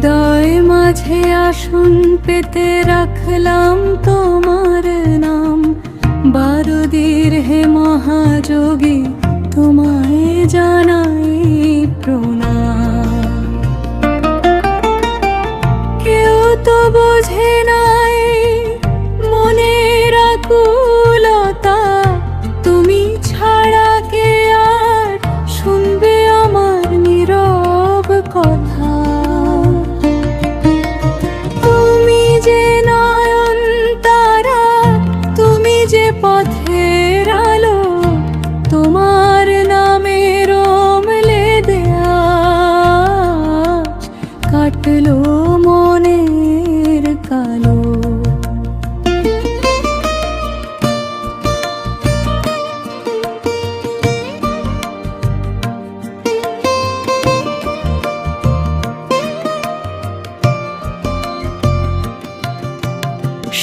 হৃদয় মাঝে আসন পেতে রাখলাম তোমার নাম। 12 হে মহাযোগী, তোমায় জানাই প্রণাম। কেউ তো বোঝে নাই মনের আকুলতা, তুমি ছাড়া কে আর শুনবে আমার নীরব কথা। তুমি যে নয়ন তারা, তুমি যে পথের আলো, তোমার নামের অমলে দেয়া কাটলো মনের কালো।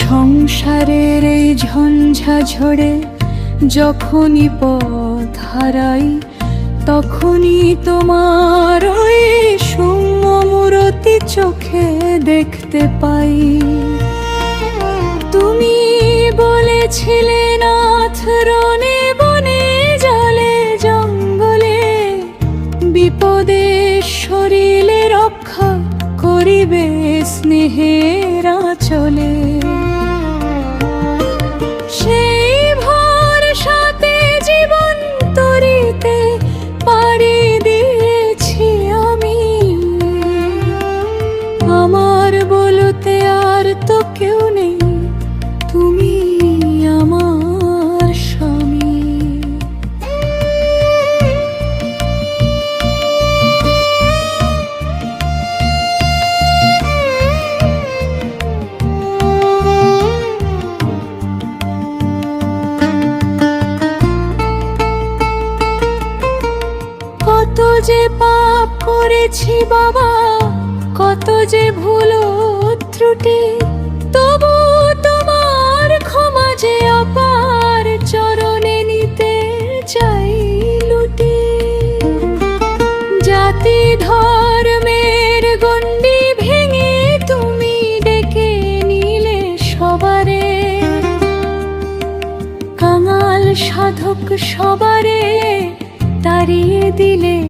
সংসারের এই ঝঞ্ঝা ঝড়ে যখনই পথ হারাই, তখনই তোমার ওই সৌম্য মূরতি চোখে দেখতে পাই। তুমি বলেছিলে নাথ রনে বনে জলে জঙ্গলে, বিপদে শরীরে রক্ষা করিবে স্নেহের আঁচলে। সেই ভরসাতে জীবন তরিতে পাড়ি দিয়েছি আমি। আমার বলতে আর তো কেউ নেই, তুমি আমার স্বামী। কত যে পাপ করেছি বাবা, কত যে ভুল ত্রুটি, তবু তোমার ক্ষমা যে অপার, চরণে নিতে চাই লুটি। জাতি ধর্মের গণ্ডি ভেঙে তুমি ডেকে নিলে সবারে, কাঙাল সাধক সবারে তাড়িয়ে দিলে।